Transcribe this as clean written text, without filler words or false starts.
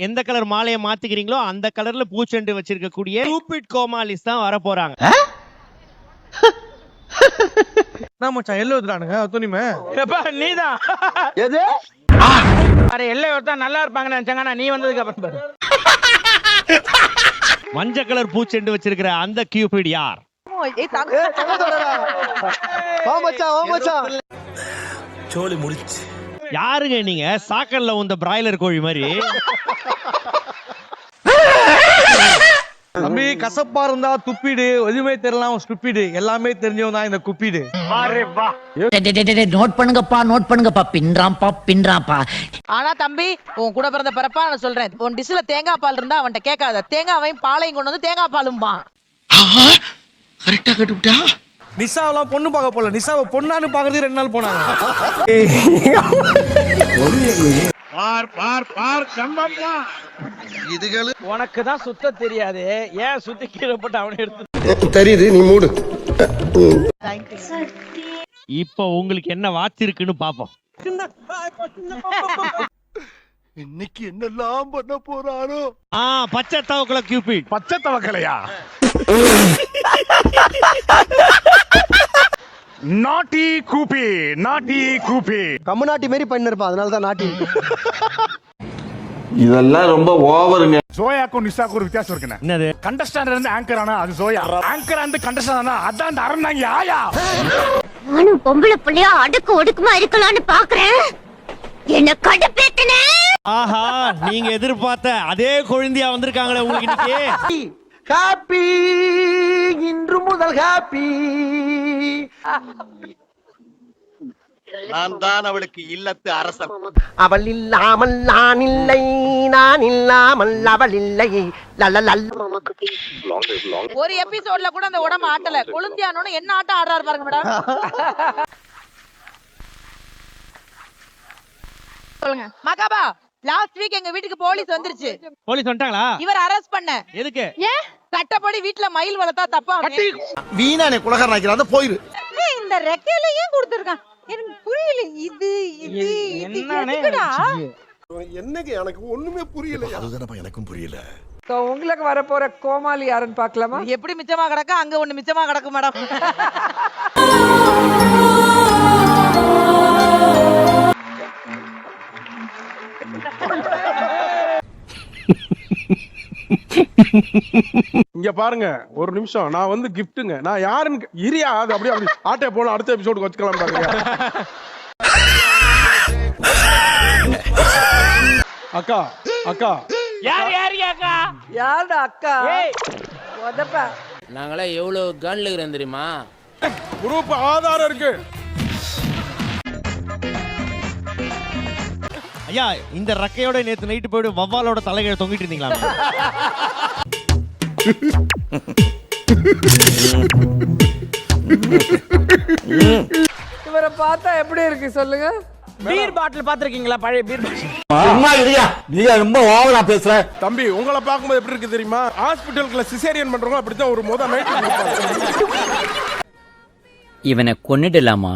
எந்த கலர் மாலையை மாத்திக்கிறீங்களோ அந்த கலர்ல பூச்செண்டு வச்சிருக்கக்கூடிய ஸ்டூபிட் கோமாளிஸ் தான் வர போறாங்க. நான் மச்சான் எல்லை ஊத்துறானுங்க துணிமே. எப்பா நீதான் எது? அரே எல்லை ஊத்தா நல்லா இருப்பாங்கன்னு நினைச்சாங்க. நீ வந்ததுக்கு அப்புறம் பாரு. மஞ்சள் கலர் பூச்செண்டு வச்சிருக்கிற அந்த கியூபிட் யார்? சோலி முடிச்சு. யாருங்க நீங்க? சாக்கல்ல உந்த பிராய்லர் கோழி மாதிரி. தம்பி கசப்பா இருந்தா துப்பிடு, எதுவுமே தெரியலாம் ஸ்டூபிடு, எல்லாமே தெரிஞ்சவன் தான் இந்த குப்பிடு. நோட் பண்ணுங்கப்பா பின்றாம்பா. ஆனா தம்பி உன் கூட பிறந்த பிறப்பா நான் சொல்றேன், உன் டிஷ்ல தேங்காய் பால் இருந்தா அவன்கிட்ட கேட்காத. தேங்காவையும் பாலையும் கொண்டு வந்து தேங்காய் பாலும்பா. கரெக்டா கட்டுவிட்டா. நிசாவெல்லாம் பொண்ணு பார்க்க போல, நிசாவை பொண்ணான்னு பாக்குறது 2 நாள் போனாங்க. உனக்கு தான் சுத்த தெரியாது, ஏன் சுத்தி கீழே போட்டு அவனை எடுத்து தெரியுது, நீ மூடு. இப்ப உங்களுக்கு என்ன வாச்சிருக்குன்னு பாப்போம். இன்னைக்கு என்னெல்லாம் பண்ண போறாரோ. பச்சை தவக்கல கியூபிட். பச்சை தவக்கலையா? நாட்டி கூப்பி, நாட்டி கூப்பி. கம்முநாட்டி மாதிரி பண்ணிருப்பான், அதனாலதான் நாட்டி. இதெல்லாம் ரொம்ப ஓவருங்க. சோயாக்கும் நிஷாக்கும் ஒரு வித்தியாசம் இருக்குண்ணே. என்னது? கண்டஸ்டாண்ட் இருந்து ஆங்கர் ஆனா அது சோயா, ஆங்கர் இருந்து கண்டஸ்டாண்ட் ஆனா அதான் அரண்னாங்க ஆயா. நானும் பொம்பளை புள்ளையா அடுக்கு ஒடுக்குமா இருக்கலாம்னு பாக்குறேன். என்ன கடுப்பேத்தனே. ஆஹா, நீங்க எதிர்பார்த்த அதே குழந்தையா வந்திருக்காங்களே உங்களுக்கு இன்னைக்கு. ஹாப்பி, இன்று முதல் ஹாப்பி. நான் தான் அவளுக்கு இல்லத்து அரசன். அவள் இல்லாமல் நான் இல்லை, நான் இல்லாமல் அவள் இல்லை. ஒரு எபிசோட்ல கூட அந்த உடம்பு ஆட்டல. கொழுந்தியானோன்னு என்ன ஆட்டம் ஆடுறாரு பாருங்க மேடம். சொல்லுங்க மகாபா. லாஸ்ட் வீக் எங்க வீட்டுக்கு போலீஸ் வந்துருச்சு. போலீஸ் வந்துட்டாங்களா? இவர் அரெஸ்ட் பண்ண. எதுக்கு? சட்டப்படி வீட்ல மயில் வளர்த்தா தப்பா? வீணானே குலகார நாய்க்கிறான், போயிரு. இந்த ரெக்கையில ஏன் கொடுத்திருக்கான் எனக்கு புரியல. இது இது என்னடா? என்னங்க எனக்கு ஒண்ணுமே புரியல. அதுதானப்பா எனக்கும் புரியல. உங்களுக்கு வர போற கோமாளி யாருன்னு பாக்கலாமா? எப்படி மிச்சமா கிடக்க அங்க ஒண்ணு மிச்சமா கிடக்கும் மேடம். இங்க பாருங்க ஒரு நிமிஷம், நான் வந்து கிஃப்ட்டுங்க. நான் யாருன்னு இரியா, அது அப்படியே அப்படி ஆட்டே போல அடுத்த எபிசோடுக்கு வச்சுக்கலாம் பாருங்க. அக்கா அக்கா யாருடா அக்கா? உதப்பா. நாங்களே எவ்வளவு கன்ல இருக்கிறோம் தெரியுமா? குரூப் ஆதாரம் இருக்கு. ஐயா, இந்த ரக்கையோட நேத்து நைட்டு போயிட்டு வவ்வாலோட தலைகளை தொங்கிட்டு இருந்தீங்களா? இவரை பார்த்தா எப்படி இருக்கு சொல்லுங்க? பீர் பாட்டில் பாத்திருக்கீங்களா? பழைய பீர் பாட்டில். நீ ரொம்ப ஓவரா பேசுற. தம்பி உங்களை பார்க்கும்போது எப்படி இருக்கு தெரியுமா? ஹாஸ்பிட்டலுக்குள்ள சிசேரியன் பண்றவங்க அப்படித்தான் ஒரு மொத நைட். இவனை கொன்னிடலாமா?